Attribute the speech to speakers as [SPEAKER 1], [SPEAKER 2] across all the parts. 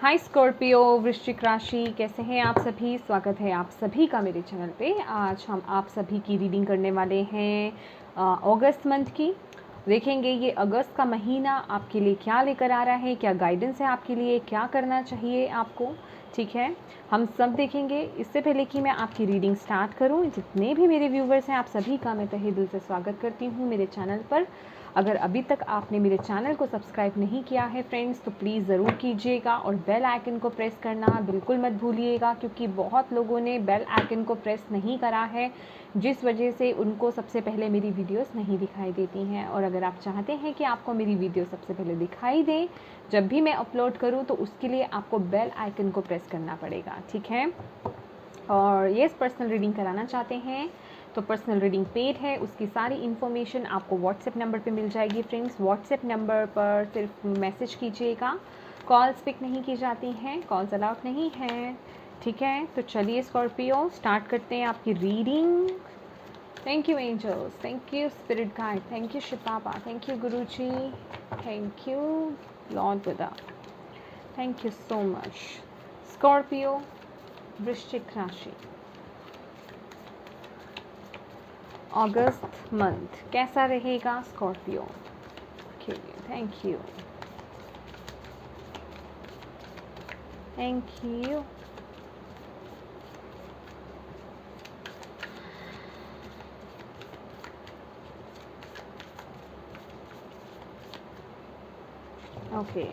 [SPEAKER 1] हाय Scorpio, वृश्चिक राशि, कैसे हैं आप सभी। स्वागत है आप सभी का मेरे चैनल पे। आज हम आप सभी की रीडिंग करने वाले हैं अगस्त मंथ की। देखेंगे ये अगस्त का महीना आपके लिए क्या लेकर आ रहा है, क्या गाइडेंस है आपके लिए, क्या करना चाहिए आपको। ठीक है, हम सब देखेंगे। इससे पहले कि मैं आपकी रीडिंग स्टार्ट करूं, जितने भी मेरे व्यूवर्स हैं आप सभी का मैं तहे दिल से स्वागत करती हूं मेरे चैनल पर। अगर अभी तक आपने मेरे चैनल को सब्सक्राइब नहीं किया है फ्रेंड्स, तो प्लीज़ ज़रूर कीजिएगा और बेल आइकन को प्रेस करना बिल्कुल मत भूलिएगा, क्योंकि बहुत लोगों ने बेल आइकन को प्रेस नहीं करा है, जिस वजह से उनको सबसे पहले मेरी वीडियोस नहीं दिखाई देती हैं। और अगर आप चाहते हैं कि आपको मेरी वीडियो सबसे पहले दिखाई दे जब भी मैं अपलोड करूँ, तो उसके लिए आपको बेल आइकन को प्रेस करना पड़ेगा। ठीक है, और ये पर्सनल रीडिंग कराना चाहते हैं तो पर्सनल रीडिंग पेड है, उसकी सारी इन्फॉर्मेशन आपको व्हाट्सएप नंबर पे मिल जाएगी फ्रेंड्स। व्हाट्सएप नंबर पर सिर्फ मैसेज कीजिएगा, कॉल्स पिक नहीं की जाती हैं, कॉल्स अलाउड नहीं है। ठीक है, तो चलिए स्कॉर्पियो स्टार्ट करते हैं आपकी reading. Thank you angels, thank you spirit guide, thank you Shiv Baba, thank you Guruji, thank you lord Buddha, thank you so much. Scorpio, वृश्चिक राशि, अगस्त मंथ कैसा रहेगा स्कॉर्पियो के लिए। Thank you, thank you. Okay,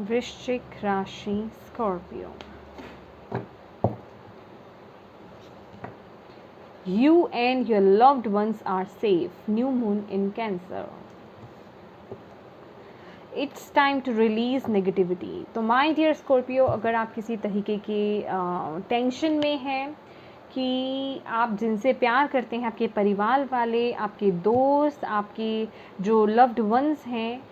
[SPEAKER 1] वृश्चिक राशि Scorpio, you and your loved ones are safe. New moon in Cancer. It's time to release negativity. तो my dear Scorpio, अगर आप किसी तरीके के टेंशन में हैं कि आप जिनसे प्यार करते हैं, आपके परिवार वाले, आपके दोस्त, आपके जो लव्ड वंस हैं,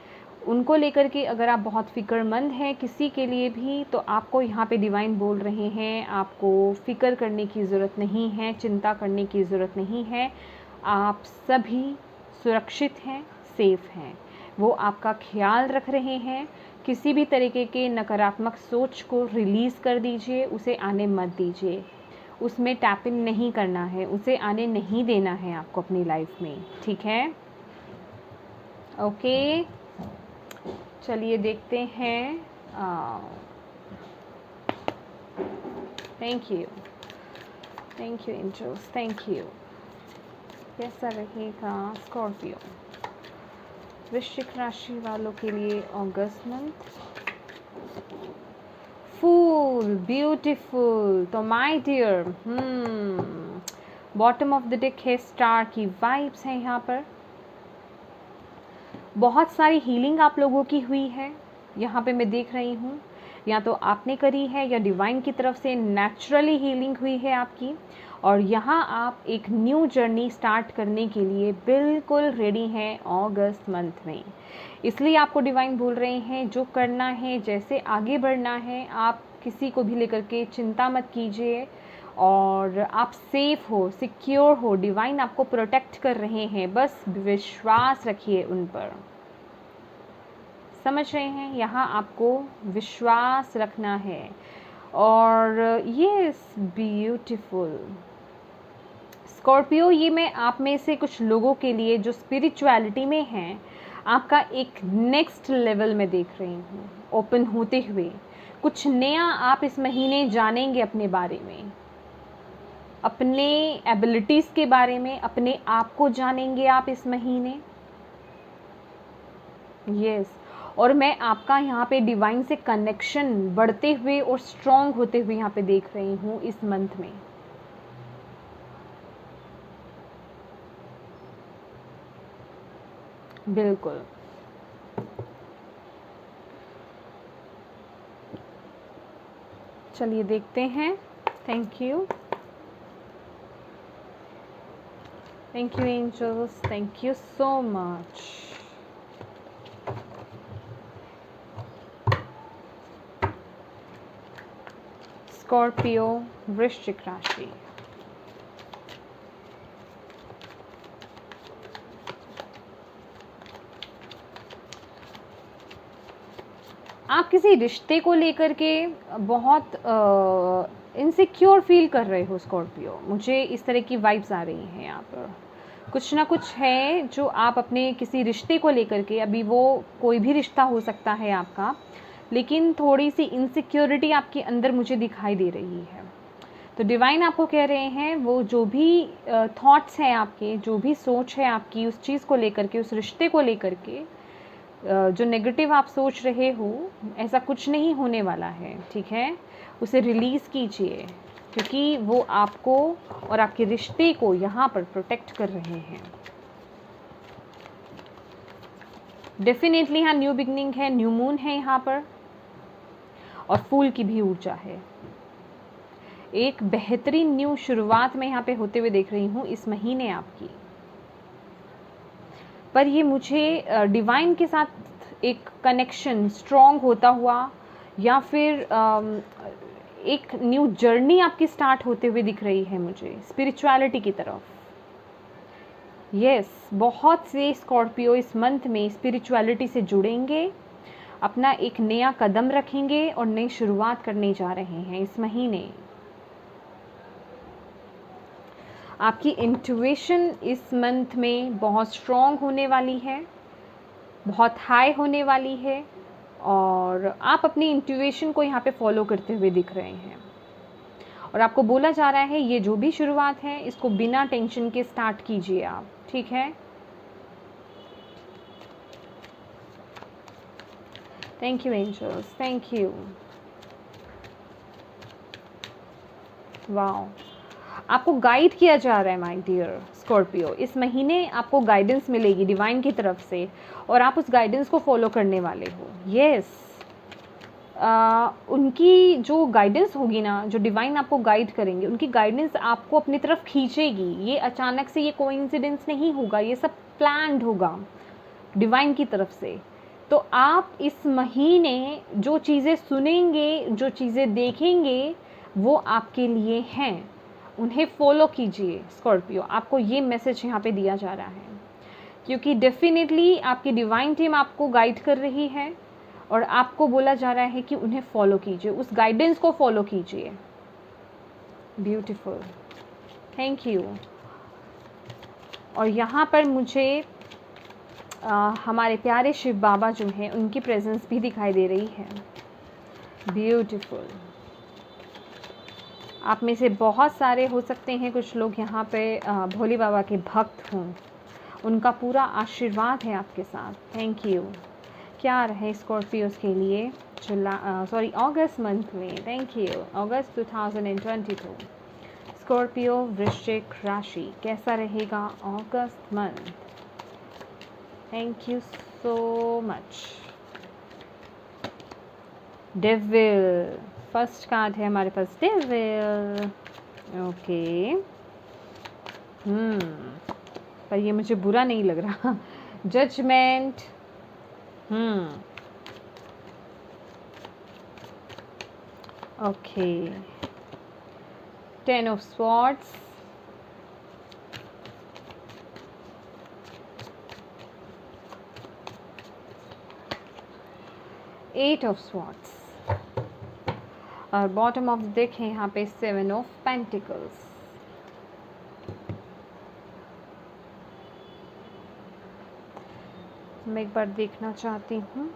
[SPEAKER 1] उनको लेकर के अगर आप बहुत फ़िक्रमंद हैं किसी के लिए भी, तो आपको यहाँ पे डिवाइन बोल रहे हैं आपको फ़िक्र करने की ज़रूरत नहीं है, चिंता करने की ज़रूरत नहीं है। आप सभी सुरक्षित हैं, सेफ़ हैं। वो आपका ख्याल रख रहे हैं। किसी भी तरीके के नकारात्मक सोच को रिलीज़ कर दीजिए, उसे आने मत दीजिए, उसमें टैप इन नहीं करना है, उसे आने नहीं देना है आपको अपनी लाइफ में। ठीक है, ओके। चलिए देखते हैं। Thank you, thank you angels, thank you. कैसा रहेगा स्कॉर्पियो, वृश्चिक राशि वालों के लिए अगस्त मंथ। Fool, beautiful. तो my dear, bottom of the deck है स्टार की वाइब्स हैं यहाँ पर। बहुत सारी हीलिंग आप लोगों की हुई है यहाँ पे, मैं देख रही हूँ। या तो आपने करी है या डिवाइन की तरफ से नेचुरली हीलिंग हुई है आपकी। और यहाँ आप एक न्यू जर्नी स्टार्ट करने के लिए बिल्कुल रेडी हैं अगस्त मंथ में। इसलिए आपको डिवाइन बोल रहे हैं जो करना है, जैसे आगे बढ़ना है, आप किसी को भी लेकर के चिंता मत कीजिए और आप सेफ हो, सिक्योर हो। डिवाइन आपको प्रोटेक्ट कर रहे हैं, बस विश्वास रखिए उन पर। समझ रहे हैं, यहाँ आपको विश्वास रखना है। और ये ब्यूटीफुल स्कॉर्पियो, ये मैं आप में से कुछ लोगों के लिए जो स्पिरिचुअलिटी में हैं, आपका एक नेक्स्ट लेवल में देख रही हूँ ओपन होते हुए। कुछ नया आप इस महीने जानेंगे अपने बारे में, अपने एबिलिटीज़ के बारे में, अपने आप को जानेंगे आप इस महीने। यस, और मैं आपका यहाँ पे डिवाइन से कनेक्शन बढ़ते हुए और स्ट्रॉन्ग होते हुए यहाँ पे देख रही हूँ इस मंथ में। बिल्कुल, चलिए देखते हैं। Thank you, thank you angels, thank you so much. Scorpio, वृश्चिक राशि, आप किसी रिश्ते को लेकर के बहुत इनसिक्योर फील कर रहे हो स्कॉर्पियो, मुझे इस तरह की वाइब्स आ रही हैं यहाँ पर। कुछ ना कुछ है जो आप अपने किसी रिश्ते को लेकर के, अभी वो कोई भी रिश्ता हो सकता है आपका, लेकिन थोड़ी सी इनसिक्योरिटी आपके अंदर मुझे दिखाई दे रही है। तो डिवाइन आपको कह रहे हैं वो जो भी थॉट्स हैं आपके, जो भी सोच है आपकी उस चीज़ को लेकर के, उस रिश्ते को लेकर के, जो नेगेटिव आप सोच रहे हो, ऐसा कुछ नहीं होने वाला है, ठीक है। उसे रिलीज़ कीजिए, क्योंकि वो आपको और आपके रिश्ते को यहाँ पर प्रोटेक्ट कर रहे हैं। डेफिनेटली यहाँ न्यू बिगनिंग है, न्यू मून है यहाँ पर, और फूल की भी ऊर्जा है। एक बेहतरीन न्यू शुरुआत मैं यहाँ पे होते हुए देख रही हूँ इस महीने आपकी। पर ये मुझे डिवाइन के साथ एक कनेक्शन स्ट्रॉन्ग होता हुआ, या फिर एक न्यू जर्नी आपकी स्टार्ट होते हुए दिख रही है मुझे स्पिरिचुअलिटी की तरफ। यस, बहुत से स्कॉर्पियो इस मंथ में स्पिरिचुअलिटी से जुड़ेंगे, अपना एक नया कदम रखेंगे और नई शुरुआत करने जा रहे हैं इस महीने। आपकी इंट्यूशन इस मंथ में बहुत स्ट्रॉन्ग होने वाली है, बहुत हाई होने वाली है, और आप अपनी इंट्यूशन को यहाँ पे फॉलो करते हुए दिख रहे हैं। और आपको बोला जा रहा है ये जो भी शुरुआत है इसको बिना टेंशन के स्टार्ट कीजिए आप, ठीक है। Thank you angels, thank you. Wow, आपको गाइड किया जा रहा है माय डियर स्कॉर्पियो। इस महीने आपको गाइडेंस मिलेगी डिवाइन की तरफ से, और आप उस गाइडेंस को फॉलो करने वाले हो। यस, उनकी जो गाइडेंस होगी ना, जो डिवाइन आपको गाइड करेंगे, उनकी गाइडेंस आपको अपनी तरफ खींचेगी। ये अचानक से, ये कोइंसिडेंस नहीं होगा, ये सब प्लान्ड होगा डिवाइन की तरफ से। तो आप इस महीने जो चीज़ें सुनेंगे, जो चीज़ें देखेंगे, वो आपके लिए हैं, उन्हें फॉलो कीजिए स्कॉर्पियो। आपको ये मैसेज यहाँ पे दिया जा रहा है, क्योंकि डेफिनेटली आपकी डिवाइन टीम आपको गाइड कर रही है, और आपको बोला जा रहा है कि उन्हें फॉलो कीजिए, उस गाइडेंस को फॉलो कीजिए। Beautiful, thank you. और यहाँ पर मुझे हमारे प्यारे शिव बाबा जो हैं उनकी प्रेजेंस भी दिखाई दे रही है। ब्यूटीफुल। आप में से बहुत सारे हो सकते हैं कुछ लोग यहाँ पे भोले बाबा के भक्त हों, उनका पूरा आशीर्वाद है आपके साथ। Thank you. क्या रहे स्कॉर्पियोस के लिए अगस्त मंथ में? Thank you. अगस्त 2022 स्कॉर्पियो वृश्चिक राशि कैसा रहेगा अगस्त month? Thank you so much. Devil, first card है हमारे पास डेविल। ओके, पर ये मुझे बुरा नहीं लग रहा। Judgment, okay, 10 of swords, eight of swords, और बॉटम ऑफ द डेक है यहाँ पे 7 of पेंटिकल्स। मैं एक बार देखना चाहती हूँ।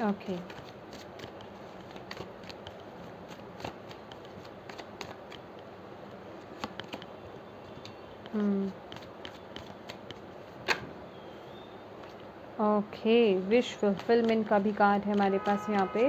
[SPEAKER 1] ओके, ओके, विश फुलफिलमेंट का भी कार्ड है हमारे पास यहाँ पे।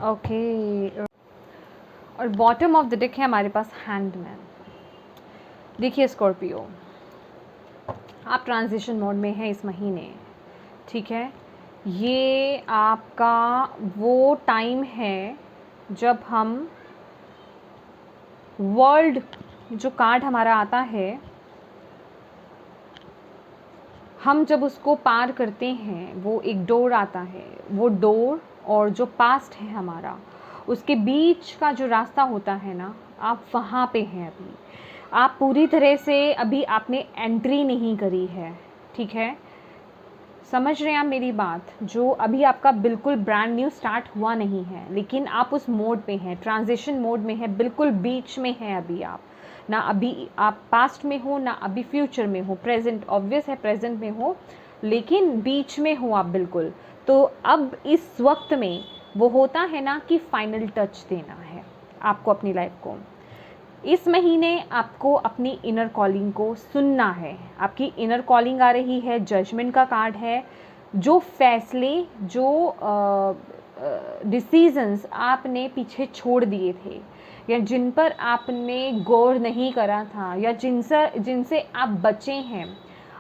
[SPEAKER 1] ओके, और बॉटम ऑफ द डेक है हमारे पास हैंडमैन। देखिए स्कॉर्पियो, आप ट्रांजिशन मोड में हैं इस महीने, ठीक है। ये आपका वो टाइम है जब हम वर्ल्ड जो कार्ड हमारा आता है, हम जब उसको पार करते हैं, वो एक डोर आता है, वो डोर और जो पास्ट है हमारा, उसके बीच का जो रास्ता होता है ना, आप वहाँ पे हैं अभी। आप पूरी तरह से अभी आपने एंट्री नहीं करी है, ठीक है? समझ रहे हैं आप मेरी बात? जो अभी आपका बिल्कुल ब्रांड न्यू स्टार्ट हुआ नहीं है, लेकिन आप उस मोड पे हैं, ट्रांजिशन मोड में है, बिल्कुल बीच में हैं अभी आप। ना अभी आप पास्ट में हो, ना अभी फ्यूचर में हो, प्रेजेंट ऑब्वियस है प्रेजेंट में हो, लेकिन बीच में हो आप बिल्कुल। तो अब इस वक्त में वो होता है ना कि फाइनल टच देना है आपको अपनी लाइफ को। इस महीने आपको अपनी इनर कॉलिंग को सुनना है। आपकी इनर कॉलिंग आ रही है, जजमेंट का कार्ड है। जो फैसले, जो डिसीजंस आपने पीछे छोड़ दिए थे, या जिन पर आपने गौर नहीं करा था, या जिनसे आप बचे हैं,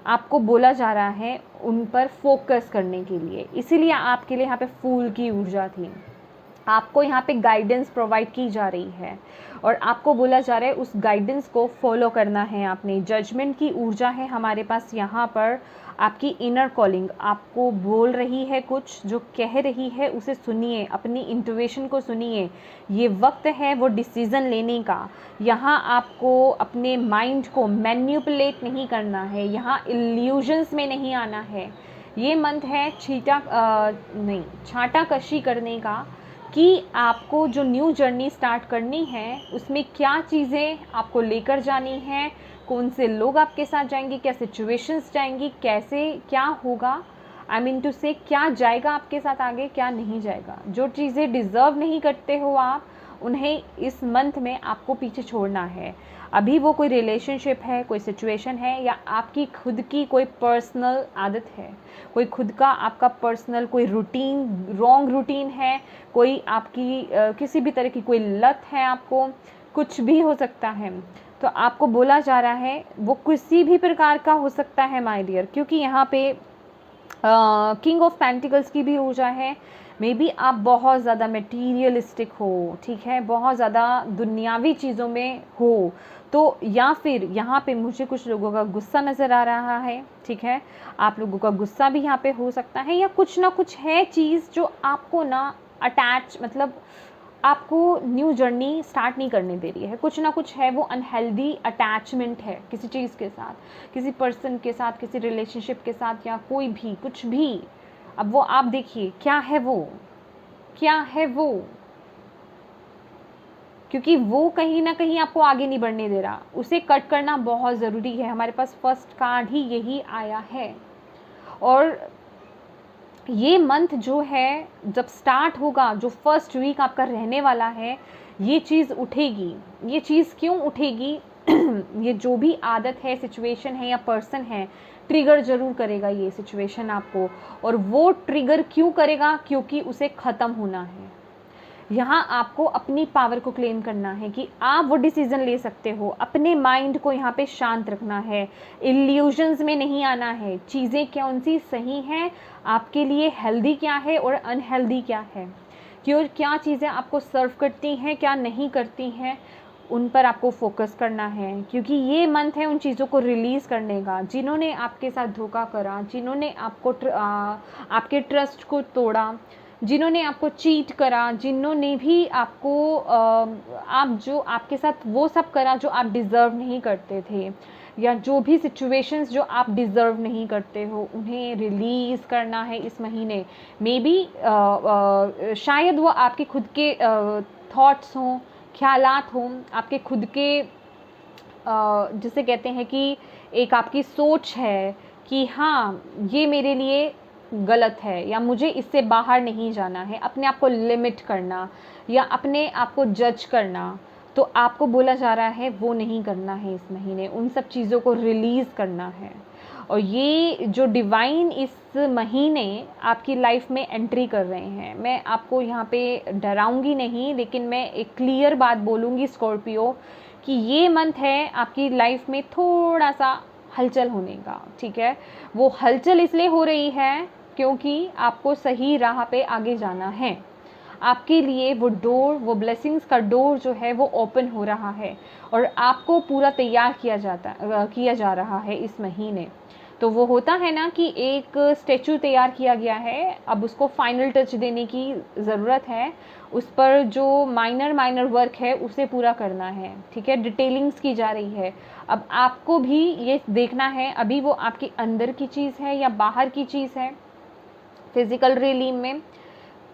[SPEAKER 1] आपको बोला जा रहा है उन पर फोकस करने के लिए। इसीलिए आपके लिए यहाँ पे फूल की ऊर्जा थी। आपको यहाँ पे गाइडेंस प्रोवाइड की जा रही है और आपको बोला जा रहा है उस गाइडेंस को फॉलो करना है आपने। जजमेंट की ऊर्जा है हमारे पास यहाँ पर। आपकी इनर कॉलिंग आपको बोल रही है, कुछ जो कह रही है उसे सुनिए, अपनी इंट्यूशन को सुनिए। ये वक्त है वो डिसीज़न लेने का। यहाँ आपको अपने माइंड को मैन्युपुलेट नहीं करना है, यहाँ इल्यूजन्स में नहीं आना है। ये मंथ है छांटा कशी करने का, कि आपको जो न्यू जर्नी स्टार्ट करनी है उसमें क्या चीज़ें आपको लेकर जानी है, कौन से लोग आपके साथ जाएंगे, क्या सिचुएशंस जाएंगी, कैसे क्या होगा, आई मीन टू से क्या जाएगा आपके साथ आगे, क्या नहीं जाएगा। जो चीज़ें डिज़र्व नहीं करते हो आप, उन्हें इस मंथ में आपको पीछे छोड़ना है। अभी वो कोई रिलेशनशिप है, कोई सिचुएशन है, या आपकी खुद की कोई पर्सनल आदत है, कोई खुद का आपका पर्सनल कोई रूटीन, रॉन्ग रूटीन है, कोई आपकी किसी भी तरह की कोई लत है आपको, कुछ भी हो सकता है। तो आपको बोला जा रहा है वो किसी भी प्रकार का हो सकता है माय डियर, क्योंकि यहाँ पे किंग ऑफ पेंटिकल्स की भी ऊर्जा है। मे बी आप बहुत ज़्यादा मटेरियलिस्टिक हो, ठीक है, बहुत ज़्यादा दुनियावी चीज़ों में हो, तो या फिर यहाँ पे मुझे कुछ लोगों का गुस्सा नज़र आ रहा है, ठीक है, आप लोगों का गुस्सा भी यहाँ पे हो सकता है, या कुछ ना कुछ है चीज़ जो आपको ना अटैच, मतलब आपको न्यू जर्नी स्टार्ट नहीं करने दे रही है। कुछ ना कुछ है, वो अनहेल्दी अटैचमेंट है किसी चीज़ के साथ, किसी पर्सन के साथ, किसी रिलेशनशिप के साथ, या कोई भी कुछ भी। अब वो आप देखिए क्या है वो, क्या है वो, क्योंकि वो कहीं ना कहीं आपको आगे नहीं बढ़ने दे रहा। उसे कट करना बहुत ज़रूरी है। हमारे पास फर्स्ट कार्ड ही यही आया है। और ये मंथ जो है जब स्टार्ट होगा, जो फर्स्ट वीक आपका रहने वाला है, ये चीज़ उठेगी। ये चीज़ क्यों उठेगी? ये जो भी आदत है, सिचुएशन है या पर्सन है, ट्रिगर ज़रूर करेगा ये सिचुएशन आपको। और वो ट्रिगर क्यों करेगा? क्योंकि उसे ख़त्म होना है। यहाँ आपको अपनी पावर को क्लेम करना है कि आप वो डिसीज़न ले सकते हो। अपने माइंड को यहाँ पे शांत रखना है, इल्यूजन्स में नहीं आना है। चीज़ें कौन सी सही हैं आपके लिए, हेल्दी क्या है और अनहेल्दी क्या है, क्यों क्या चीज़ें आपको सर्व करती हैं, क्या नहीं करती हैं, उन पर आपको फोकस करना है। क्योंकि ये मंथ है उन चीज़ों को रिलीज़ करने का। जिन्होंने आपके साथ धोखा करा, जिन्होंने आपके ट्रस्ट को तोड़ा, जिन्होंने आपको चीट करा, जिन्होंने भी आपको आप जो आपके साथ वो सब करा जो आप डिज़र्व नहीं करते थे, या जो भी सिचुएशंस जो आप डिज़र्व नहीं करते हो, उन्हें रिलीज़ करना है इस महीने। मे बी शायद वो आपके खुद के थॉट्स हों, ख्यालात हों, आपके खुद के जिसे कहते हैं कि एक आपकी सोच है कि हाँ ये मेरे लिए गलत है, या मुझे इससे बाहर नहीं जाना है, अपने आप को लिमिट करना या अपने आप को जज करना। तो आपको बोला जा रहा है वो नहीं करना है इस महीने, उन सब चीज़ों को रिलीज़ करना है। और ये जो डिवाइन इस महीने आपकी लाइफ में एंट्री कर रहे हैं, मैं आपको यहाँ पे डराऊंगी नहीं, लेकिन मैं एक क्लियर बात बोलूँगी स्कॉर्पियो, कि ये मंथ है आपकी लाइफ में थोड़ा सा हलचल होने का, ठीक है। वो हलचल इसलिए हो रही है क्योंकि आपको सही राह पे आगे जाना है। आपके लिए वो डोर, वो ब्लेसिंग्स का डोर जो है वो ओपन हो रहा है और आपको पूरा तैयार किया जा रहा है इस महीने। तो वो होता है ना कि एक स्टैचू तैयार किया गया है, अब उसको फाइनल टच देने की ज़रूरत है, उस पर जो माइनर वर्क है उसे पूरा करना है, ठीक है, डिटेलिंग्स की जा रही है। अब आपको भी ये देखना है अभी वो आपके अंदर की चीज़ है या बाहर की चीज़ है, फिज़िकल रिलीम में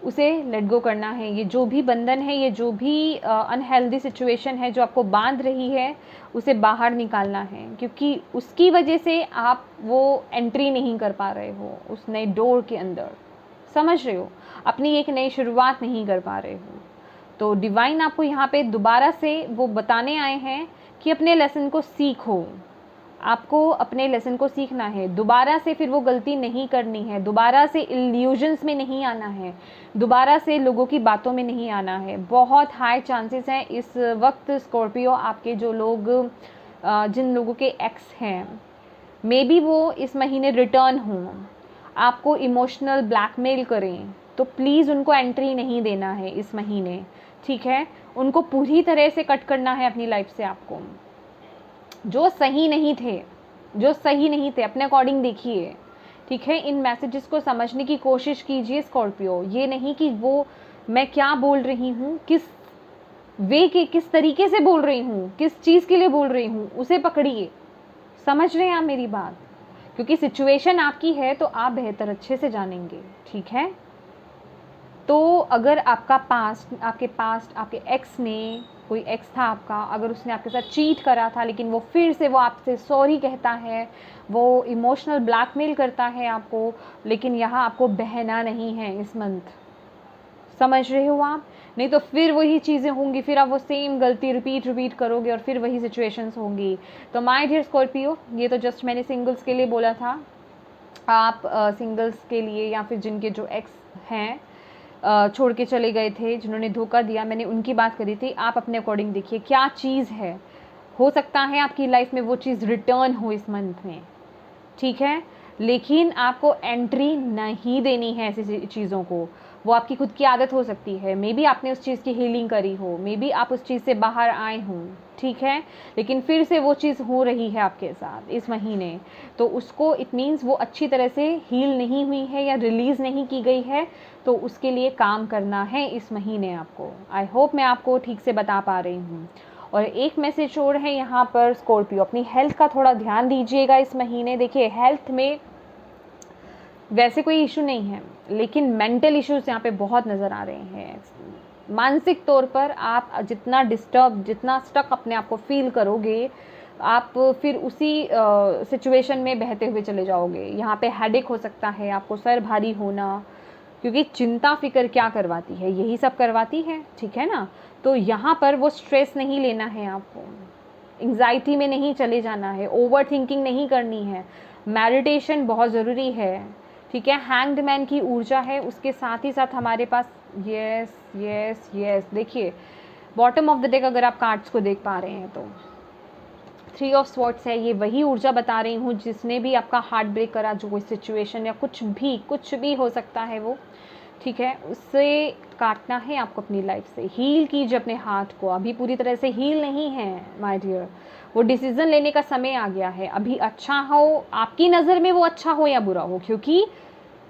[SPEAKER 1] उसे लेट गो करना है। ये जो भी बंधन है, ये जो भी अनहेल्दी सिचुएशन है जो आपको बांध रही है, उसे बाहर निकालना है, क्योंकि उसकी वजह से आप वो एंट्री नहीं कर पा रहे हो उस नए डोर के अंदर, समझ रहे हो, अपनी एक नई शुरुआत नहीं कर पा रहे हो। तो डिवाइन आपको यहाँ पे दोबारा से वो बताने आए हैं कि अपने लेसन को सीखो, आपको अपने लेसन को सीखना है, दोबारा से फिर वो गलती नहीं करनी है, दोबारा से इल्यूजन्स में नहीं आना है, दोबारा से लोगों की बातों में नहीं आना है। बहुत हाई चांसेस हैं इस वक्त स्कॉर्पियो, आपके जो लोग जिन लोगों के एक्स हैं, मे बी वो इस महीने रिटर्न हों, आपको इमोशनल ब्लैकमेल करें, तो प्लीज़ उनको एंट्री नहीं देना है इस महीने, ठीक है। उनको पूरी तरह से कट करना है अपनी लाइफ से। आपको जो सही नहीं थे अपने अकॉर्डिंग देखिए, ठीक है। इन मैसेजेस को समझने की कोशिश कीजिए स्कॉर्पियो, ये नहीं कि वो मैं क्या बोल रही हूँ, किस तरीके से बोल रही हूँ, किस चीज़ के लिए बोल रही हूँ, उसे पकड़िए। समझ रहे हैं आप मेरी बात, क्योंकि सिचुएशन आपकी है तो आप बेहतर अच्छे से जानेंगे, ठीक है। तो अगर आपके पास्ट आपके एक्स ने, कोई एक्स था आपका, अगर उसने आपके साथ चीट करा था लेकिन वो फिर से वो आपसे सॉरी कहता है, वो इमोशनल ब्लैकमेल करता है आपको, लेकिन यहाँ आपको बहना नहीं है इस मंथ, समझ रहे हो आप। नहीं तो फिर वही चीज़ें होंगी, फिर आप वो सेम गलती रिपीट करोगे और फिर वही सिचुएशंस होंगी। तो माय डियर स्कॉर्पियो, ये तो जस्ट मैंने सिंगल्स के लिए बोला था। आप सिंगल्स के लिए या फिर जिनके जो एक्स हैं छोड़ के चले गए थे, जिन्होंने धोखा दिया, मैंने उनकी बात करी थी। आप अपने अकॉर्डिंग देखिए क्या चीज़ है, हो सकता है आपकी लाइफ में वो चीज़ रिटर्न हो इस मंथ में, ठीक है। लेकिन आपको एंट्री नहीं देनी है ऐसी चीज़ों को, वो आपकी खुद की आदत हो सकती है, मे बी आपने उस चीज़ की हीलिंग करी हो, मे बी आप उस चीज़ से बाहर आए हों, ठीक है, लेकिन फिर से वो चीज़ हो रही है आपके साथ इस महीने, तो उसको इट मीन्स वो अच्छी तरह से हील नहीं हुई है या रिलीज़ नहीं की गई है, तो उसके लिए काम करना है इस महीने आपको। आई होप मैं आपको ठीक से बता पा रही हूँ। और एक मैसेज और है यहाँ पर स्कॉर्पियो, अपनी हेल्थ का थोड़ा ध्यान दीजिएगा इस महीने। देखिए हेल्थ में वैसे कोई इशू नहीं है, लेकिन मेंटल इश्यूज यहाँ पे बहुत नज़र आ रहे हैं। मानसिक तौर पर आप जितना डिस्टर्ब, जितना स्टक अपने आप को फील करोगे, आप फिर उसी सिचुएशन में बहते हुए चले जाओगे। यहाँ पे हेडेक हो सकता है, आपको सर भारी होना, क्योंकि चिंता फिक्र क्या करवाती है, यही सब करवाती है, ठीक है ना। तो यहाँ पर वो स्ट्रेस नहीं लेना है आपको, एंग्जाइटी में नहीं चले जाना है, ओवर थिंकिंग नहीं करनी है, मेडिटेशन बहुत ज़रूरी है, ठीक है। हैंग्ड मैन की ऊर्जा है, उसके साथ ही साथ हमारे पास यस यस यस, देखिए बॉटम ऑफ द डेक अगर आप कार्ड्स को देख पा रहे हैं तो 3 ऑफ स्वॉर्ड्स है, ये वही ऊर्जा बता रही हूँ जिसने भी आपका हार्ट ब्रेक करा, जो कोई सिचुएशन या कुछ भी हो सकता है वो, ठीक है, उससे काटना है आपको अपनी लाइफ से। हील कीजिए अपने हार्ट को, अभी पूरी तरह से हील नहीं है माय डियर, वो डिसीज़न लेने का समय आ गया है। अभी अच्छा हो, आपकी नज़र में वो अच्छा हो या बुरा हो, क्योंकि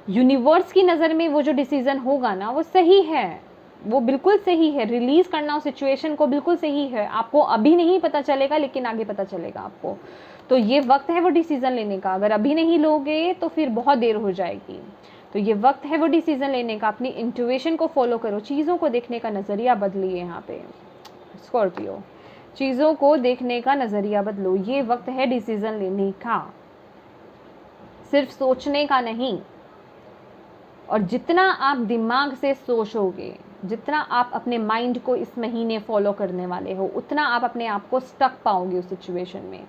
[SPEAKER 1] यूनिवर्स की नज़र में वो जो डिसीज़न होगा ना वो सही है, वो बिल्कुल सही है, रिलीज़ करना उस सिचुएशन को बिल्कुल सही है। आपको अभी नहीं पता चलेगा, लेकिन आगे पता चलेगा आपको। तो ये वक्त है वो डिसीज़न लेने का, अगर अभी नहीं लोगे तो फिर बहुत देर हो जाएगी। तो ये वक्त है वो डिसीज़न लेने का, अपनी इंट्यूशन को फॉलो करो, चीज़ों को देखने का नज़रिया बदलिए। यहाँ पे स्कॉर्पियो, चीज़ों को देखने का नज़रिया बदलो, ये वक्त है डिसीज़न लेने का, सिर्फ सोचने का नहीं। और जितना आप दिमाग से सोचोगे, जितना आप अपने माइंड को इस महीने फॉलो करने वाले हो, उतना आप अपने आप को स्टक पाओगे उस सिचुएशन में,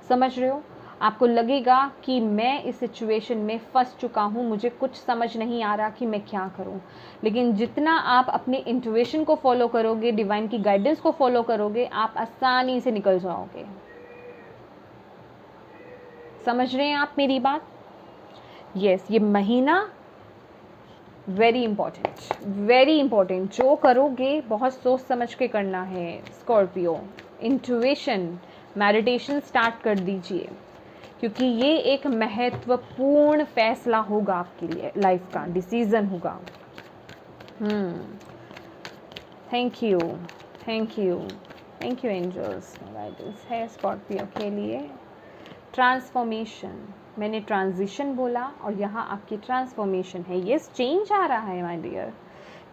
[SPEAKER 1] समझ रहे हो। आपको लगेगा कि मैं इस सिचुएशन में फंस चुका हूँ, मुझे कुछ समझ नहीं आ रहा कि मैं क्या करूँ। लेकिन जितना आप अपने इंट्यूशन को फॉलो करोगे, डिवाइन की गाइडेंस को फॉलो करोगे, आप आसानी से निकल जाओगे। समझ रहे हैं आप मेरी बात? यस, ये महीना वेरी इंपॉर्टेंट, जो करोगे बहुत सोच समझ के करना है स्कॉर्पियो। इंट्यूशन, मेडिटेशन स्टार्ट कर दीजिए, क्योंकि ये एक महत्वपूर्ण फैसला होगा आपके लिए, लाइफ का डिसीजन होगा। थैंक यू एंजल्स, गाइडेंस है स्कॉर्पियो के लिए। ट्रांसफॉर्मेशन, मैंने ट्रांजिशन बोला और यहाँ आपकी ट्रांसफॉर्मेशन है। यस, चेंज आ रहा है माय डियर,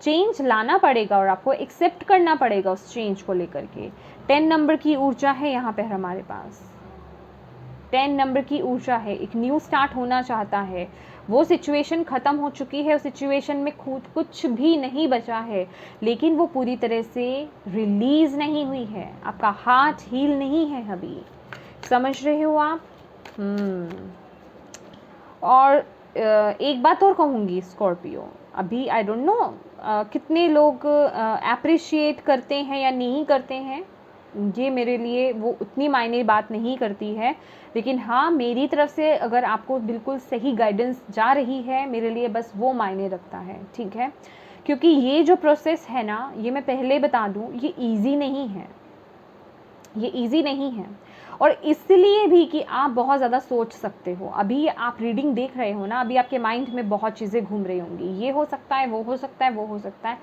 [SPEAKER 1] चेंज लाना पड़ेगा और आपको एक्सेप्ट करना पड़ेगा उस चेंज को लेकर के। 10 नंबर की ऊर्जा है यहाँ पे हमारे पास, 10 नंबर की ऊर्जा है। एक न्यू स्टार्ट होना चाहता है, वो सिचुएशन ख़त्म हो चुकी है, उस सिचुएशन में खुद कुछ भी नहीं बचा है, लेकिन वो पूरी तरह से रिलीज़ नहीं हुई है, आपका हार्ट हील नहीं है अभी, समझ रहे हो आप। और एक बात और कहूँगी स्कॉर्पियो, अभी आई डोंट नो कितने लोग अप्रिशिएट करते हैं या नहीं करते हैं, ये मेरे लिए वो उतनी मायने बात नहीं करती है, लेकिन हाँ, मेरी तरफ से अगर आपको बिल्कुल सही गाइडेंस जा रही है, मेरे लिए बस वो मायने रखता है, ठीक है। क्योंकि ये जो प्रोसेस है ना, ये मैं पहले बता दूँ, ये ईजी नहीं है, ये ईजी नहीं है। और इसलिए भी कि आप बहुत ज़्यादा सोच सकते हो, अभी आप रीडिंग देख रहे हो ना, अभी आपके माइंड में बहुत चीज़ें घूम रही होंगी, ये हो सकता है, वो हो सकता है, वो हो सकता है,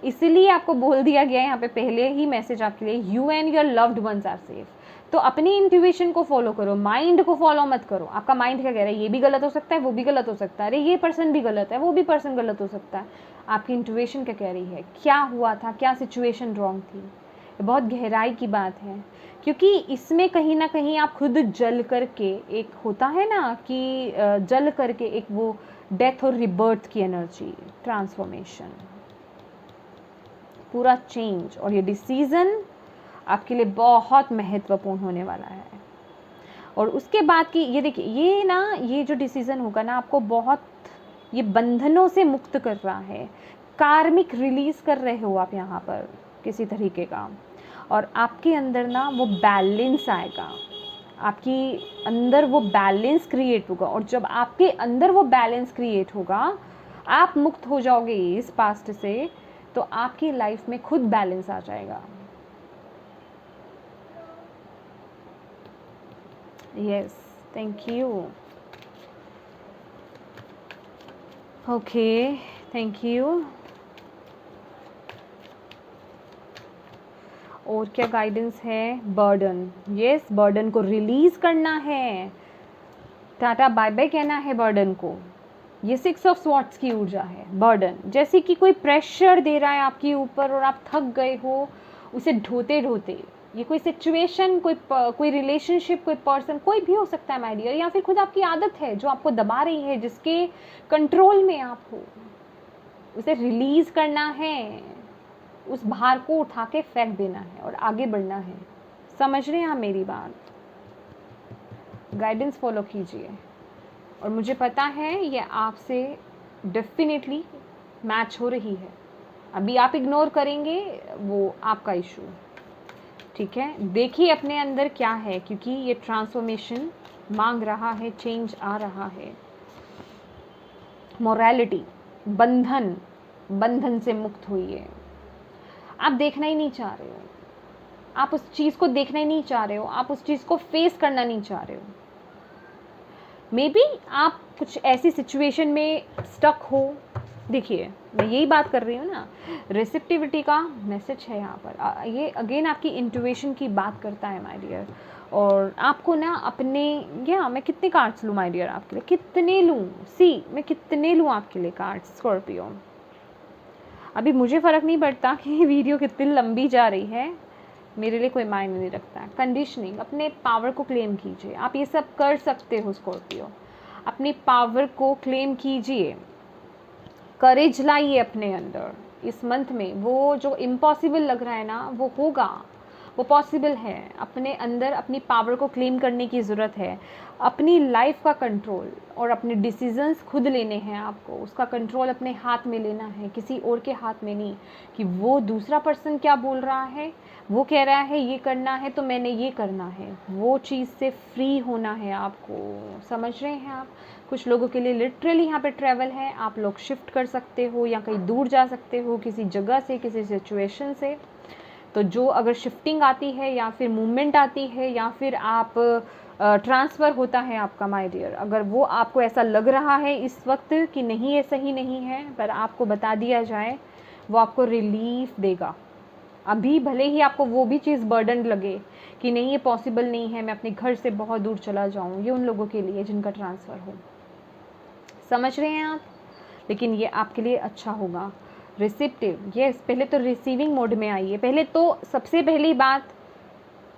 [SPEAKER 1] इसलिए आपको बोल दिया गया है यहाँ पे पहले ही मैसेज आपके लिए, you and your loved ones are safe. तो अपनी इंट्यूशन को फॉलो करो, माइंड को फॉलो मत करो। आपका माइंड क्या कह रहा है, ये भी गलत हो सकता है, वो भी गलत हो सकता है, अरे ये पर्सन भी गलत है, वो भी पर्सन गलत हो सकता है। आपकी इंट्यूशन क्या कह रही है, क्या हुआ था, क्या सिचुएशन रॉन्ग थी, बहुत गहराई की बात है। क्योंकि इसमें कहीं ना कहीं आप खुद जल करके, एक होता है ना कि जल करके एक वो डेथ और रिबर्थ की एनर्जी, ट्रांसफॉर्मेशन, पूरा चेंज, और ये डिसीज़न आपके लिए बहुत महत्वपूर्ण होने वाला है। और उसके बाद की ये देखिए, ये ना, ये जो डिसीज़न होगा ना, आपको बहुत ये बंधनों से मुक्त कर रहा है, कार्मिक रिलीज़ कर रहे हो आप यहाँ पर किसी तरीके का, और आपके अंदर ना वो बैलेंस आएगा, आपकी अंदर वो बैलेंस क्रिएट होगा। और जब आपके अंदर वो बैलेंस क्रिएट होगा, आप मुक्त हो जाओगे इस पास्ट से, तो आपकी लाइफ में खुद बैलेंस आ जाएगा। Yes, thank you, okay, thank you. और क्या गाइडेंस है, बर्डन, यस, बर्डन को रिलीज़ करना है, टाटा बाय बाय कहना है बर्डन को। ये 6 ऑफ स्वॉर्ड्स की ऊर्जा है। बर्डन, जैसे कि कोई प्रेशर दे रहा है आपके ऊपर और आप थक गए हो उसे ढोते ढोते। ये कोई सिचुएशन, कोई रिलेशनशिप, कोई पर्सन, कोई भी हो सकता है माय डियर, या फिर खुद आपकी आदत है जो आपको दबा रही है, जिसके कंट्रोल में आप हो, उसे रिलीज़ करना है, उस भार को उठा के फेंक देना है और आगे बढ़ना है। समझ रहे हैं आप मेरी बात? गाइडेंस फॉलो कीजिए, और मुझे पता है ये आपसे डेफिनेटली मैच हो रही है। अभी आप इग्नोर करेंगे, वो आपका इशू, ठीक है। देखिए अपने अंदर क्या है, क्योंकि ये ट्रांसफॉर्मेशन मांग रहा है, चेंज आ रहा है। मोरालिटी, बंधन से मुक्त होइए। आप देखना ही नहीं चाह रहे हो, आप उस चीज़ को देखना ही नहीं चाह रहे हो, आप उस चीज़ को फेस करना नहीं चाह रहे हो। मे बी आप कुछ ऐसी सिचुएशन में स्टक हो। देखिए, मैं यही बात कर रही हूँ ना, रिसेप्टिविटी का मैसेज है यहाँ पर। ये अगेन आपकी इंट्यूशन की बात करता है माय डियर। और आपको ना अपने, मैं कितने कार्ड्स लूँ माय डियर आपके लिए, कितने लूँ, मैं कितने लूँ आपके लिए कार्ड्स स्कॉर्पियो। अभी मुझे फ़र्क नहीं पड़ता कि वीडियो कितनी लंबी जा रही है, मेरे लिए कोई मायने नहीं रखता है। कंडीशनिंग, अपने पावर को क्लेम कीजिए, आप ये सब कर सकते हो स्कॉर्पियो। अपनी पावर को क्लेम कीजिए, करेज लाइए अपने अंदर। इस मंथ में वो जो इम्पॉसिबल लग रहा है ना, वो होगा, वो पॉसिबल है। अपने अंदर अपनी पावर को क्लेम करने की ज़रूरत है। अपनी लाइफ का कंट्रोल और अपने डिसीजंस खुद लेने हैं आपको, उसका कंट्रोल अपने हाथ में लेना है, किसी और के हाथ में नहीं, कि वो दूसरा पर्सन क्या बोल रहा है, वो कह रहा है ये करना है तो मैंने ये करना है, वो चीज़ से फ्री होना है आपको। समझ रहे हैं आप? कुछ लोगों के लिए लिटरली यहाँ पे ट्रैवल है, आप लोग शिफ्ट कर सकते हो या कहीं दूर जा सकते हो किसी जगह से, किसी सिचुएशन से। तो जो अगर शिफ्टिंग आती है या फिर मूवमेंट आती है या फिर आप ट्रांसफ़र होता है आपका माय डियर, अगर वो आपको ऐसा लग रहा है इस वक्त कि नहीं ये सही नहीं है, पर आपको बता दिया जाए वो आपको रिलीफ देगा। अभी भले ही आपको वो भी चीज़ बर्डन लगे कि नहीं ये पॉसिबल नहीं है, मैं अपने घर से बहुत दूर चला जाऊँ, ये उन लोगों के लिए जिनका ट्रांसफ़र हो, समझ रहे हैं आप। लेकिन ये आपके लिए अच्छा होगा। रिसिप्टिव, यस, पहले तो रिसीविंग मोड में आइए। पहले तो सबसे पहली बात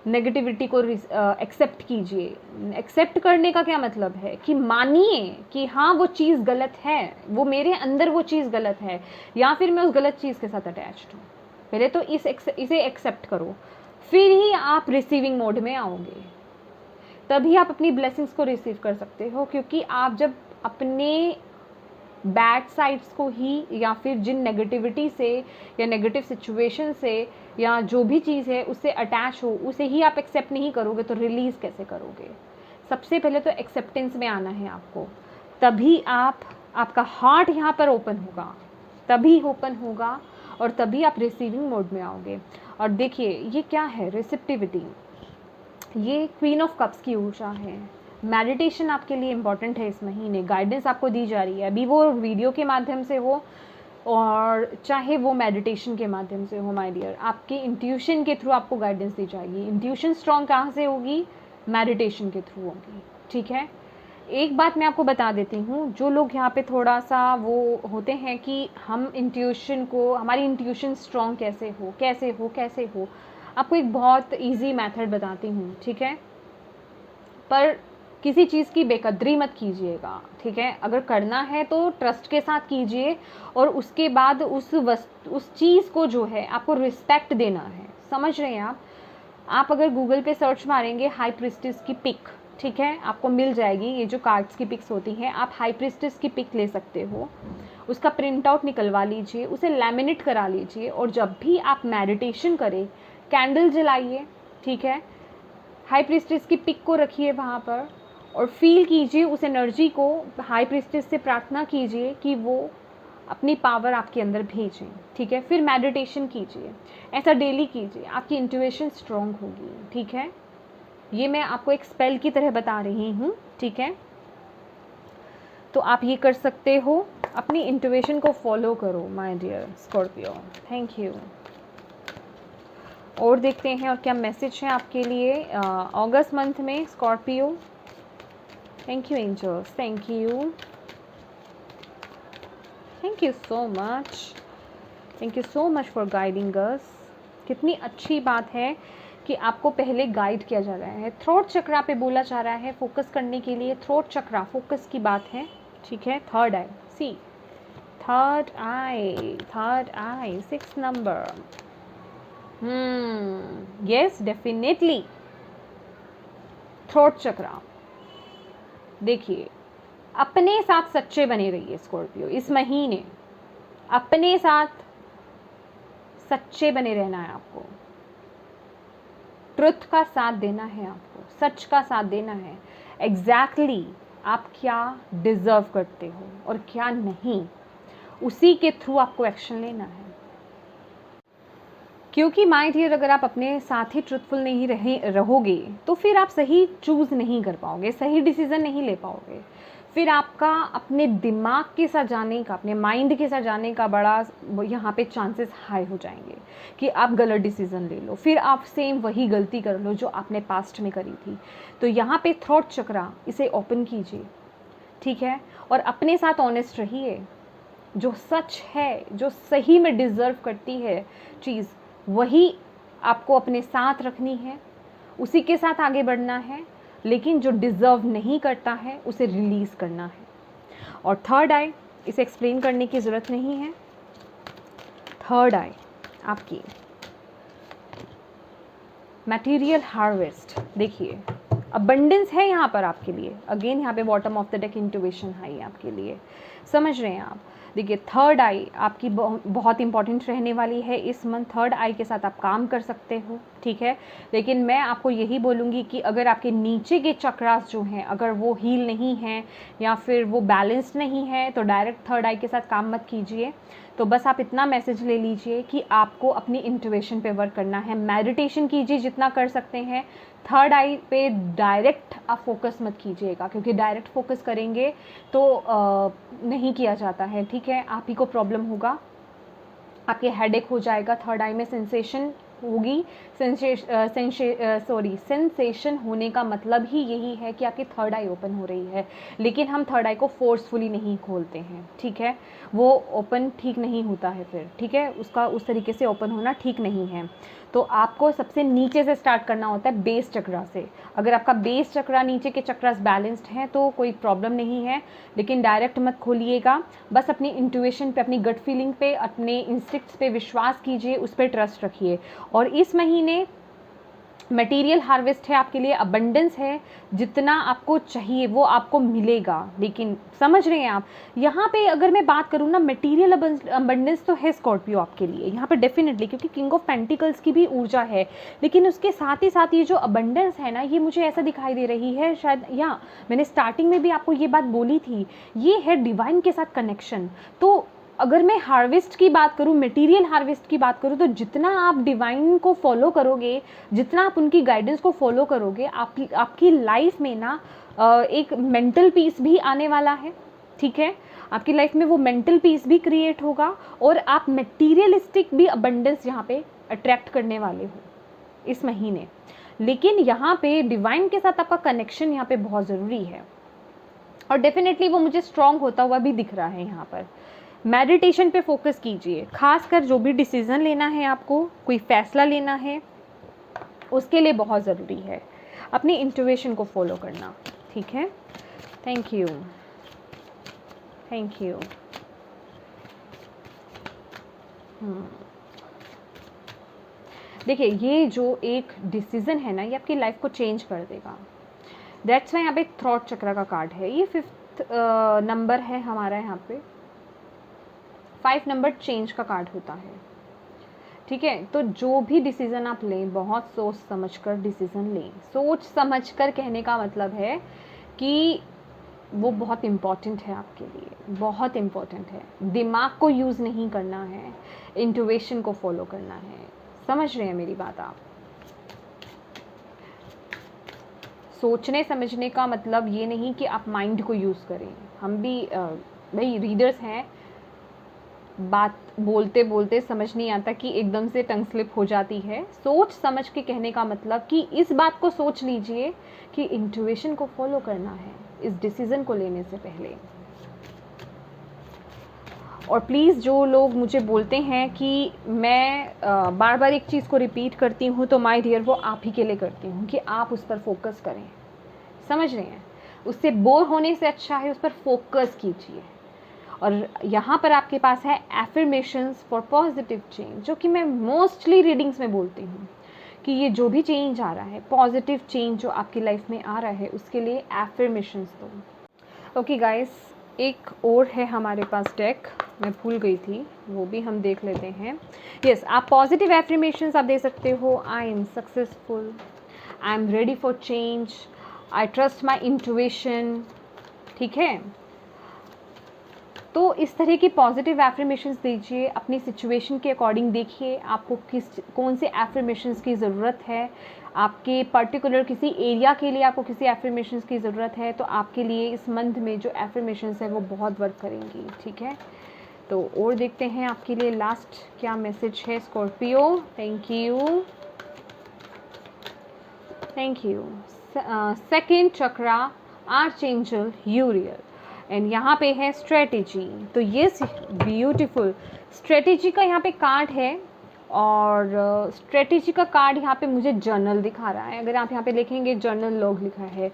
[SPEAKER 1] नेगेटिविटी को एक्सेप्ट कीजिए। एक्सेप्ट करने का क्या मतलब है कि मानिए कि हाँ वो चीज़ गलत है, वो मेरे अंदर वो चीज़ गलत है या फिर मैं उस गलत चीज़ के साथ अटैच्ड हूँ। पहले तो इसे एक्सेप्ट करो, फिर ही आप रिसीविंग मोड में आओगे, तभी आप अपनी ब्लेसिंग्स को रिसीव कर सकते हो। क्योंकि आप जब अपने बैड साइड्स को ही या फिर जिन नेगेटिविटी से या नेगेटिव सिचुएशन से या जो भी चीज़ है उससे अटैच हो, उसे ही आप एक्सेप्ट नहीं करोगे तो रिलीज़ कैसे करोगे। सबसे पहले तो एक्सेप्टेंस में आना है आपको, तभी आपका हार्ट यहाँ पर ओपन होगा, तभी ओपन होगा और तभी आप रिसीविंग मोड में आओगे। और देखिए ये क्या है, रिसेप्टिविटी, ये क्वीन ऑफ कप्स की ऊर्जा है। मेडिटेशन आपके लिए इम्पॉर्टेंट है इस महीने, गाइडेंस आपको दी जा रही है, अभी वो वीडियो के माध्यम से हो और चाहे वो मेडिटेशन के माध्यम से हो माय डियर, आपके इंट्यूशन के थ्रू आपको गाइडेंस दी जाएगी। इंट्यूशन स्ट्रॉन्ग कहाँ से होगी, मेडिटेशन के थ्रू होगी, ठीक है। एक बात मैं आपको बता देती हूँ, जो लोग यहाँ पे थोड़ा सा वो होते हैं कि हम इंट्यूशन को, हमारी इंट्यूशन स्ट्रॉन्ग कैसे हो कैसे हो कैसे हो, आपको एक बहुत इजी मेथड बताती हूँ, ठीक है। पर किसी चीज़ की बेकदरी मत कीजिएगा, ठीक है। अगर करना है तो ट्रस्ट के साथ कीजिए और उसके बाद उस चीज़ को जो है आपको रिस्पेक्ट देना है, समझ रहे हैं आप अगर गूगल पे सर्च मारेंगे हाई प्रीस्टेस की पिक, ठीक है, आपको मिल जाएगी। ये जो कार्ड्स की पिक्स होती हैं, आप हाई प्रीस्टेस की पिक ले सकते हो, उसका प्रिंट आउट निकलवा लीजिए, उसे लैमिनेट करा लीजिए और जब भी आप मेडिटेशन करें कैंडल जलाइए, ठीक है। हाई प्रीस्टेस की पिक को रखिए वहाँ पर और फील कीजिए उस एनर्जी को, हाई प्रीस्टेस से प्रार्थना कीजिए कि वो अपनी पावर आपके अंदर भेजें, ठीक है। फिर मेडिटेशन कीजिए, ऐसा डेली कीजिए, आपकी इंट्यूशन स्ट्रॉन्ग होगी, ठीक है। ये मैं आपको एक स्पेल की तरह बता रही हूँ, ठीक है। तो आप ये कर सकते हो, अपनी इंट्यूशन को फॉलो करो my dear Scorpio. Thank you. और देखते हैं और क्या मैसेज है आपके लिए अगस्त मंथ में Scorpio. Thank you angels, thank you, thank you so much, thank you so much for guiding us. कितनी अच्छी बात है कि आपको पहले गाइड किया जा रहा है। थ्रोट चक्रा पे बोला जा रहा है फोकस करने के लिए, थ्रोट चक्रा फोकस की बात है, ठीक है। थर्ड आई, सी थर्ड आई 6 नंबर, यस डेफिनेटली थ्रोट चक्रा। देखिए अपने साथ सच्चे बने रहिए स्कॉर्पियो, इस महीने अपने साथ सच्चे बने रहना है आपको, ट्रुथ का साथ देना है आपको, सच का साथ देना है। एग्जैक्टली आप क्या डिजर्व करते हो और क्या नहीं, उसी के थ्रू आपको एक्शन लेना है। क्योंकि माय डियर अगर आप अपने साथ ही ट्रुथफुल नहीं रहोगे तो फिर आप सही चूज़ नहीं कर पाओगे, सही डिसीज़न नहीं ले पाओगे। फिर आपका अपने दिमाग के साथ जाने का, अपने माइंड के साथ जाने का बड़ा यहाँ पे चांसेस हाई हो जाएंगे कि आप गलत डिसीज़न ले लो, फिर आप सेम वही गलती कर लो जो आपने पास्ट में करी थी। तो यहाँ पे थॉट चक्रा, इसे ओपन कीजिए, ठीक है, और अपने साथ ऑनेस्ट रहिए। जो सच है, जो सही में डिज़र्व करती है चीज़, वही आपको अपने साथ रखनी है, उसी के साथ आगे बढ़ना है। लेकिन जो डिज़र्व नहीं करता है उसे रिलीज़ करना है। और थर्ड आई, इसे एक्सप्लेन करने की ज़रूरत नहीं है। थर्ड आई आपकी मटेरियल हार्वेस्ट, देखिए अबंडेंस है यहाँ पर आपके लिए। अगेन यहाँ पे bottom of the deck intuition high आपके लिए, समझ रहे हैं आप। देखिए थर्ड आई आपकी बहुत इंपॉर्टेंट रहने वाली है इस मंथ। थर्ड आई के साथ आप काम कर सकते हो, ठीक है। लेकिन मैं आपको यही बोलूँगी कि अगर आपके नीचे के चक्रास जो हैं अगर वो हील नहीं हैं या फिर वो बैलेंस्ड नहीं है तो डायरेक्ट थर्ड आई के साथ काम मत कीजिए। तो बस आप इतना मैसेज ले लीजिए कि आपको अपनी इंट्यूशन पे वर्क करना है। मेडिटेशन कीजिए जितना कर सकते हैं। थर्ड आई पे डायरेक्ट आप फोकस मत कीजिएगा, क्योंकि डायरेक्ट फोकस करेंगे तो नहीं किया जाता है, ठीक है। आप ही को प्रॉब्लम होगा, आपके हेडेक हो जाएगा, थर्ड आई में सेंसेशन होगी। सेंसेशन होने का मतलब ही यही है कि आपकी थर्ड आई ओपन हो रही है। लेकिन हम थर्ड आई को फोर्सफुली नहीं खोलते हैं, ठीक है। वो ओपन ठीक नहीं होता है फिर, ठीक है, उसका उस तरीके से ओपन होना ठीक नहीं है। तो आपको सबसे नीचे से स्टार्ट करना होता है, बेस चक्रा से। अगर आपका बेस चक्रा, नीचे के चक्रास बैलेंस्ड हैं तो कोई प्रॉब्लम नहीं है, लेकिन डायरेक्ट मत खोलिएगा। बस अपनी इंट्यूशन पे, अपनी गट फीलिंग पे, अपने इंस्टिक्ट्स पे विश्वास कीजिए, उस पर ट्रस्ट रखिए। और इस महीने मटेरियल हार्वेस्ट है आपके लिए, अबंडेंस है, जितना आपको चाहिए वो आपको मिलेगा। लेकिन समझ रहे हैं आप, यहाँ पे अगर मैं बात करूँ ना, मटेरियल अबंडेंस तो है स्कॉर्पियो आपके लिए यहाँ पे डेफिनेटली, क्योंकि किंग ऑफ पेंटिकल्स की भी ऊर्जा है। लेकिन उसके साथ ही साथ ये जो अबंडेंस है ना, ये मुझे ऐसा दिखाई दे रही है, शायद या मैंने स्टार्टिंग में भी आपको ये बात बोली थी, ये है डिवाइन के साथ कनेक्शन। तो अगर मैं हार्वेस्ट की बात करूँ, मटेरियल हार्वेस्ट की बात करूँ, तो जितना आप डिवाइन को फॉलो करोगे, जितना आप उनकी गाइडेंस को फॉलो करोगे, आपकी लाइफ में ना एक मेंटल पीस भी आने वाला है, ठीक है। आपकी लाइफ में वो मेंटल पीस भी क्रिएट होगा और आप मटेरियलिस्टिक भी अबंडेंस यहाँ पे अट्रैक्ट करने वाले हो इस महीने। लेकिन यहाँ पे डिवाइन के साथ आपका कनेक्शन यहाँ पे बहुत ज़रूरी है, और डेफिनेटली वो मुझे स्ट्रॉन्ग होता हुआ भी दिख रहा है यहाँ पर। मेडिटेशन पे फोकस कीजिए, खासकर जो भी डिसीज़न लेना है, आपको कोई फैसला लेना है, उसके लिए बहुत ज़रूरी है अपनी इंट्यूशन को फॉलो करना, ठीक है। Thank you, thank you. देखिए ये जो एक डिसीज़न है ना, ये आपकी लाइफ को चेंज कर देगा। दैट्स वाई यहाँ पे थ्रॉट चक्र का कार्ड है, ये 5th नंबर है हमारा यहाँ पे। 5 नंबर चेंज का कार्ड होता है, ठीक है। तो जो भी डिसीज़न आप लें, बहुत सोच समझ कर डिसीज़न लें। सोच समझ कर कहने का मतलब है कि वो बहुत इम्पॉर्टेंट है आपके लिए, बहुत इम्पॉर्टेंट है। दिमाग को यूज़ नहीं करना है, इंट्यूशन को फॉलो करना है। समझ रहे हैं मेरी बात आप? सोचने समझने का मतलब ये नहीं कि आप माइंड को यूज़ करें। हम भी भाई रीडर्स हैं, बात बोलते बोलते समझ नहीं आता कि एकदम से टंग स्लिप हो जाती है। सोच समझ के कहने का मतलब कि इस बात को सोच लीजिए कि इंट्यूशन को फॉलो करना है इस डिसीज़न को लेने से पहले। और प्लीज़ जो लोग मुझे बोलते हैं कि मैं बार बार एक चीज़ को रिपीट करती हूँ, तो माय डियर वो आप ही के लिए करती हूँ कि आप उस पर फोकस करें। समझ रहे हैं? उससे बोर होने से अच्छा है उस पर फोकस कीजिए। और यहाँ पर आपके पास है एफर्मेशंस फॉर पॉजिटिव चेंज, जो कि मैं मोस्टली रीडिंग्स में बोलती हूँ कि ये जो भी चेंज आ रहा है, पॉजिटिव चेंज जो आपकी लाइफ में आ रहा है, उसके लिए एफर्मेशंस दो। ओके गाइस, एक और है हमारे पास डेक, मैं भूल गई थी, वो भी हम देख लेते हैं। यस, आप पॉजिटिव एफर्मेशंस आप दे सकते हो। I am successful, I am ready for change, I trust my intuition, ठीक है। तो इस तरह की पॉजिटिव एफर्मेशंस दीजिए, अपनी सिचुएशन के अकॉर्डिंग देखिए आपको कौन से एफर्मेशंस की ज़रूरत है। आपके पर्टिकुलर किसी एरिया के लिए आपको किसी एफर्मेशंस की ज़रूरत है, तो आपके लिए इस मंथ में जो एफर्मेशंस है वो बहुत वर्क करेंगी, ठीक है। तो और देखते हैं आपके लिए लास्ट क्या मैसेज है Scorpio. Thank you, thank you. Second chakra, archangel Uriel, and यहाँ पे है स्ट्रेटेजी। तो ये ब्यूटीफुल स्ट्रेटेजी का यहाँ पे कार्ड है, और स्ट्रेटेजी का कार्ड यहाँ पे मुझे जर्नल दिखा रहा है। अगर आप यहाँ पे लिखेंगे जर्नल लॉग लिखा है,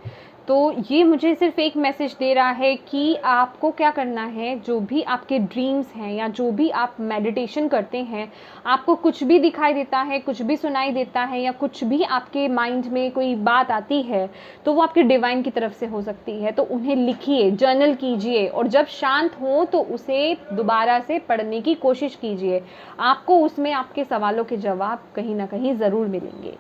[SPEAKER 1] तो ये मुझे सिर्फ एक मैसेज दे रहा है कि आपको क्या करना है, जो भी आपके ड्रीम्स हैं या जो भी आप मेडिटेशन करते हैं, आपको कुछ भी दिखाई देता है, कुछ भी सुनाई देता है या कुछ भी आपके माइंड में कोई बात आती है, तो वो आपके डिवाइन की तरफ से हो सकती है। तो उन्हें लिखिए, जर्नल कीजिए और जब शांत हो तो उसे दोबारा से पढ़ने की कोशिश कीजिए। आपको उसमें आपके सवालों के जवाब कहीं ना कहीं ज़रूर मिलेंगे।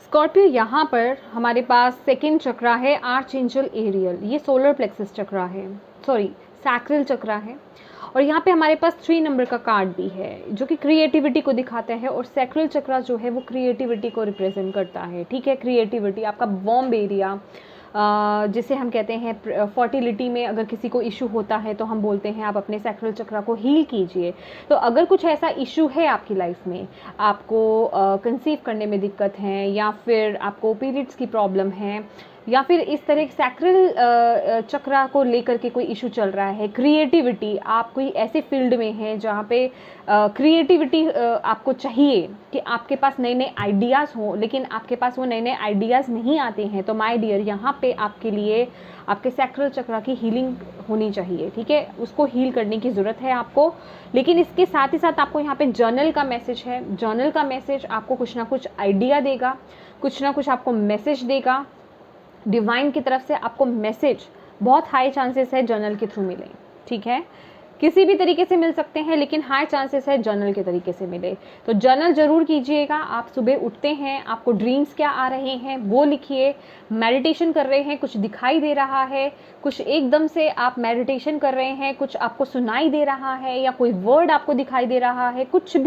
[SPEAKER 1] स्कॉर्पियो, यहाँ पर हमारे पास सेकंड चक्रा है आर्चएंजल एरियल। ये सोलर प्लेक्सस चक्रा है, सॉरी सैक्रल चक्रा है। और यहाँ पे हमारे पास 3 नंबर का कार्ड भी है जो कि क्रिएटिविटी को दिखाता है। और सैक्रल चक्रा जो है वो क्रिएटिविटी को रिप्रेजेंट करता है, ठीक है। क्रिएटिविटी, आपका वॉर्म एरिया, जिसे हम कहते हैं फर्टिलिटी में अगर किसी को इशू होता है तो हम बोलते हैं आप अपने सैक्रल चक्रा को हील कीजिए। तो अगर कुछ ऐसा इशू है आपकी लाइफ में, आपको कंसीव करने में दिक्कत है या फिर आपको पीरियड्स की प्रॉब्लम है या फिर इस तरह सैक्रल चक्रा को लेकर के कोई इशू चल रहा है, क्रिएटिविटी, आप कोई ऐसे फील्ड में हैं जहाँ पे क्रिएटिविटी आपको चाहिए कि आपके पास नए नए आइडियाज़ हों, लेकिन आपके पास वो नए नए आइडियाज़ नहीं आते हैं, तो माय डियर यहाँ पे आपके लिए आपके सैक्रल चक्रा की हीलिंग होनी चाहिए, ठीक है। उसको हील करने की ज़रूरत है आपको। लेकिन इसके साथ ही साथ आपको यहाँ पे जर्नल का मैसेज है। जर्नल का मैसेज आपको कुछ ना कुछ आइडिया देगा, कुछ ना कुछ आपको मैसेज देगा डिवाइन की तरफ से। आपको मैसेज बहुत हाई चांसेस है जर्नल के थ्रू मिले, ठीक है। किसी भी तरीके से मिल सकते हैं लेकिन हाई चांसेस है जर्नल के तरीके से मिले। तो जर्नल ज़रूर कीजिएगा। आप सुबह उठते हैं, आपको ड्रीम्स क्या आ रहे हैं वो लिखिए। मेडिटेशन कर रहे हैं, कुछ दिखाई दे रहा है, कुछ एकदम से आप मेडिटेशन कर रहे हैं, कुछ आपको सुनाई दे रहा है या कोई वर्ड आपको दिखाई दे रहा है, कुछ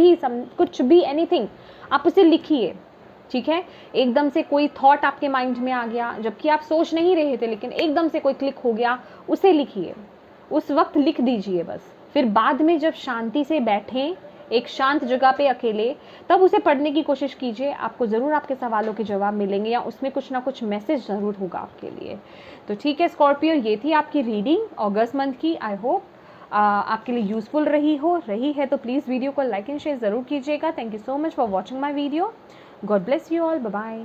[SPEAKER 1] भी एनीथिंग, आप उसे लिखिए, ठीक है। एकदम से कोई थॉट आपके माइंड में आ गया जबकि आप सोच नहीं रहे थे, लेकिन एकदम से कोई क्लिक हो गया, उसे लिखिए, उस वक्त लिख दीजिए बस। फिर बाद में जब शांति से बैठें एक शांत जगह पे अकेले, तब उसे पढ़ने की कोशिश कीजिए। आपको ज़रूर आपके सवालों के जवाब मिलेंगे या उसमें कुछ ना कुछ मैसेज ज़रूर होगा आपके लिए। तो ठीक है स्कॉर्पियो, ये थी आपकी रीडिंग अगस्त मंथ की। आई होप आपके लिए यूज़फुल रही है तो प्लीज़ वीडियो को लाइक एंड शेयर ज़रूर कीजिएगा। Thank you so much for watching my video. God bless you all, bye bye.